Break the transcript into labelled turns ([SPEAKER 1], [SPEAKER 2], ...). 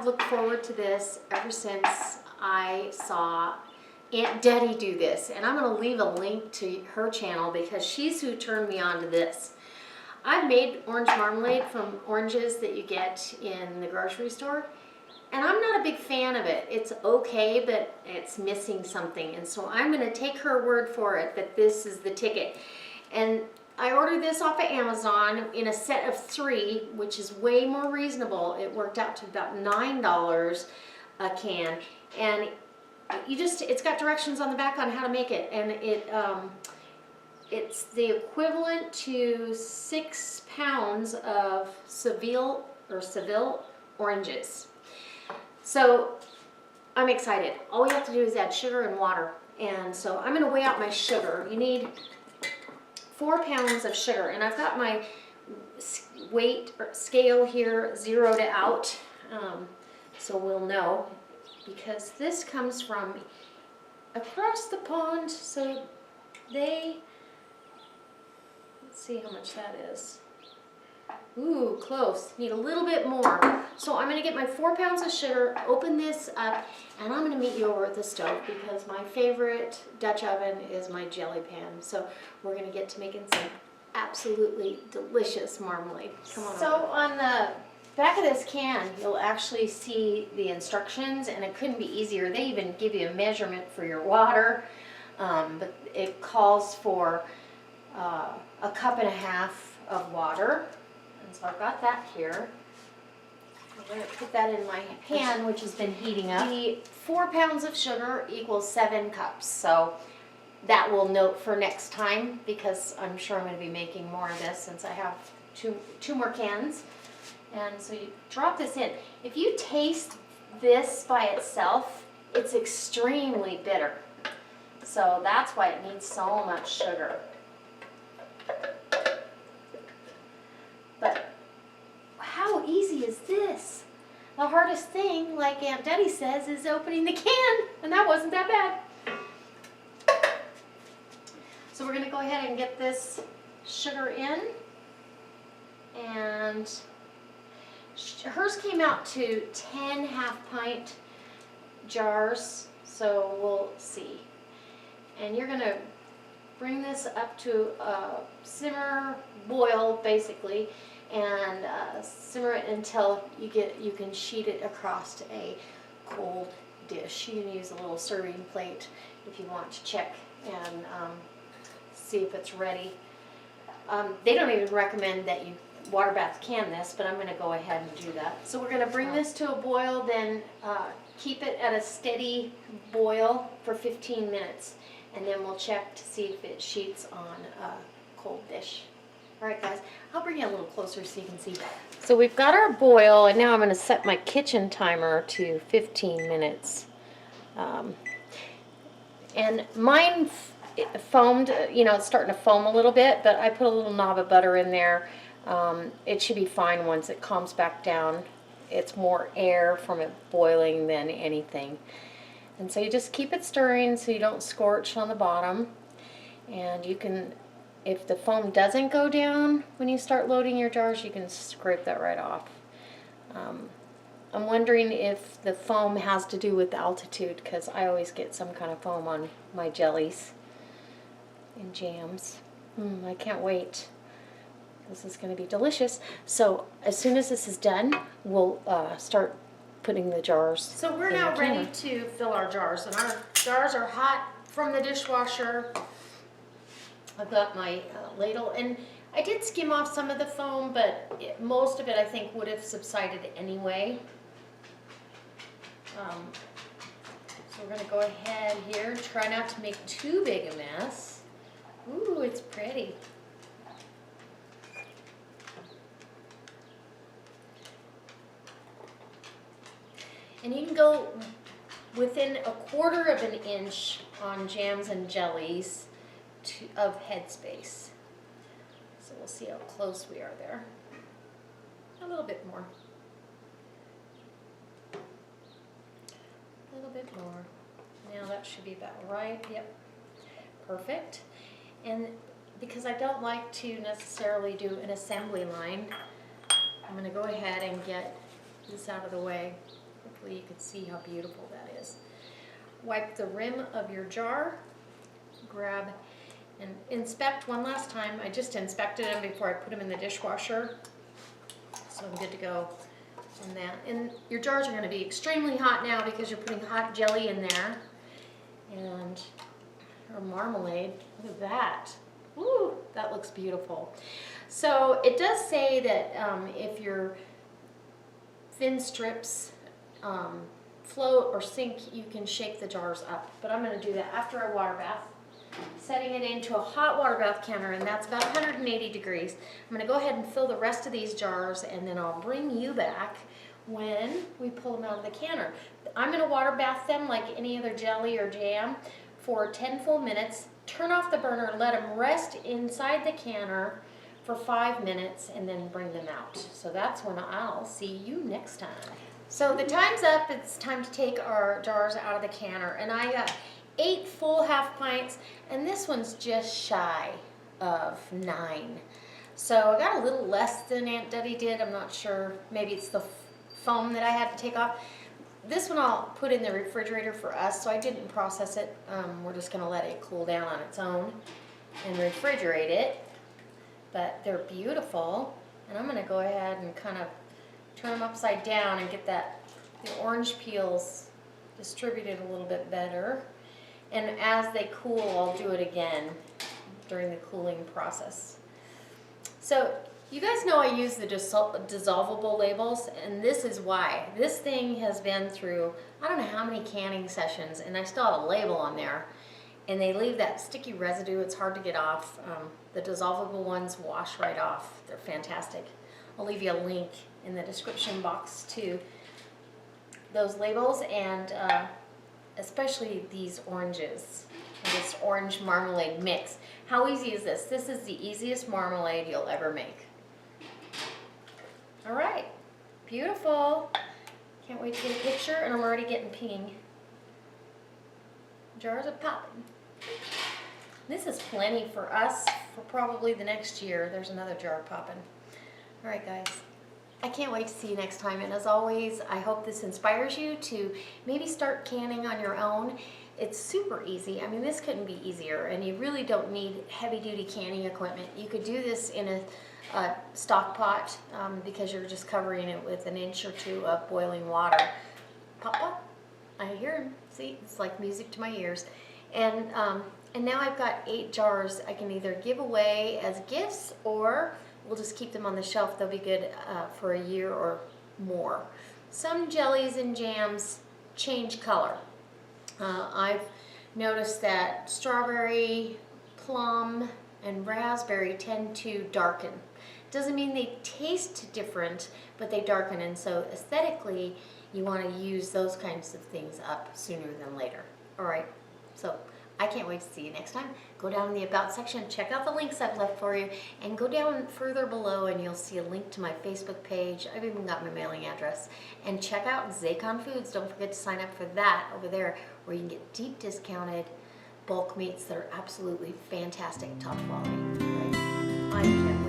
[SPEAKER 1] have looked forward to this ever since I saw Aunt Debbie do this, and I'm going to leave a link to her channel because she's who turned me on to this. I've made orange marmalade from oranges that you get in the grocery store, and I'm not a big fan of it. It's okay, but it's missing something, and so I'm going to take her word for it that this is the ticket. And I ordered this off of Amazon in a set of 3, which is way more reasonable. It worked out to about $9 a can, and it's got directions on the back on how to make it, and it's the equivalent to 6 pounds of Seville oranges. So I'm excited. All we have to do is add sugar and water, and so I'm going to weigh out my sugar. You need 4 pounds of sugar, and I've got my weight scale here zeroed out, so we'll know, because this comes from across the pond, so let's see how much that is. Ooh, close. Need a little bit more. So I'm going to get my 4 pounds of sugar, open this up, and I'm going to meet you over at the stove because my favorite Dutch oven is my jelly pan. So we're going to get to making some absolutely delicious marmalade. Come on. So on the back of this can, you'll actually see the instructions, and it couldn't be easier. They even give you a measurement for your water, but it calls for 1.5 cups of water. And so I've got that here. I'm going to put that in my pan, which has been heating up. The 4 pounds of sugar equals 7 cups. So that will note for next time, because I'm sure I'm going to be making more of this since I have two more cans. And so you drop this in. If you taste this by itself, it's extremely bitter. So that's why it needs so much sugar. But how easy is this? The hardest thing, like Aunt Debbie says, is opening the can, and that wasn't that bad. So we're going to go ahead and get this sugar in, and hers came out to 10 half-pint jars, so we'll see. And you're going to bring this up to a simmer, boil basically, and simmer it until you can sheet it across a cold dish. You can use a little serving plate if you want to check and see if it's ready. They don't even recommend that you water bath can this, but I'm going to go ahead and do that. So we're going to bring this to a boil, then keep it at a steady boil for 15 minutes, and then we'll check to see if it sheets on a cold dish. All right, guys, I'll bring you a little closer so you can see that. So we've got our boil, and now I'm going to set my kitchen timer to 15 minutes. And mine foamed, it's starting to foam a little bit, but I put a little knob of butter in there. It should be fine once it calms back down. It's more air from it boiling than anything. And so you just keep it stirring so you don't scorch on the bottom. And you can, if the foam doesn't go down when you start loading your jars, you can scrape that right off. I'm wondering if the foam has to do with altitude, because I always get some kind of foam on my jellies and jams. I can't wait. This is going to be delicious. So as soon as this is done, we'll start putting the jars. So we're now ready to fill our jars, and our jars are hot from the dishwasher. I've got my ladle, and I did skim off some of the foam, but most of it I think would have subsided anyway. So we're going to go ahead here and try not to make too big a mess. Ooh, it's pretty. And you can go within 1/4 of an inch on jams and jellies of headspace. So we'll see how close we are there. A little bit more. A little bit more. Now that should be about right. Yep. Perfect. And because I don't like to necessarily do an assembly line, I'm going to go ahead and get this out of the way. hopefully you can see how beautiful that is. Wipe the rim of your jar, grab and inspect one last time. I just inspected them before I put them in the dishwasher, so I'm good to go on that. And your jars are going to be extremely hot now because you're putting hot jelly in there. And our marmalade, look at that. Woo, that looks beautiful. So it does say that if your thin strips float or sink, you can shake the jars up. But I'm going to do that after a water bath. Setting it into a hot water bath counter, and that's about 180 degrees. I'm going to go ahead and fill the rest of these jars, and then I'll bring you back when we pull them out of the canner. I'm going to water bath them like any other jelly or jam for 10 full minutes. Turn off the burner, let them rest inside the canner for 5 minutes, and then bring them out. So that's when I'll see you next time. So the time's up. It's time to take our jars out of the canner, and I got 8 full half pints, and this one's just shy of 9. So I got a little less than Aunt Duddy did. I'm not sure. Maybe it's the foam that I had to take off. This one I'll put in the refrigerator for us, so I didn't process it. We're just going to let it cool down on its own and refrigerate it. But they're beautiful, and I'm going to go ahead and kind of turn them upside down and get the orange peels distributed a little bit better. And as they cool, I'll do it again during the cooling process. So you guys know I use the dissolvable labels, and this is why. This thing has been through, I don't know how many canning sessions, and I still have a label on there. And they leave that sticky residue. It's hard to get off. The dissolvable ones wash right off. They're fantastic. I'll leave you a link in the description box to those labels, and especially these oranges, this orange marmalade mix. How easy is this? This is the easiest marmalade you'll ever make. All right, beautiful. Can't wait to get a picture, and I'm already getting ping. Jars are popping. This is plenty for us for probably the next year. There's another jar popping. All right, guys. I can't wait to see you next time, and as always, I hope this inspires you to maybe start canning on your own. It's super easy. I mean, this couldn't be easier, and you really don't need heavy-duty canning equipment. You could do this in a stock pot because you're just covering it with an inch or 2 of boiling water. Pop, pop. I hear him. See, it's like music to my ears. And now I've got 8 jars I can either give away as gifts, or we'll just keep them on the shelf. They'll be good for a year or more. Some jellies and jams change color. I've noticed that strawberry, plum, and raspberry tend to darken. Doesn't mean they taste different, but they darken, and so aesthetically, you want to use those kinds of things up sooner than later. All right, so I can't wait to see you next time. Go down in the About section, check out the links I've left for you, and go down further below and you'll see a link to my Facebook page. I've even got my mailing address. And check out Zacon Foods. Don't forget to sign up for that over there, where you can get deep discounted bulk meats that are absolutely fantastic, top quality. Right? I'm Kim.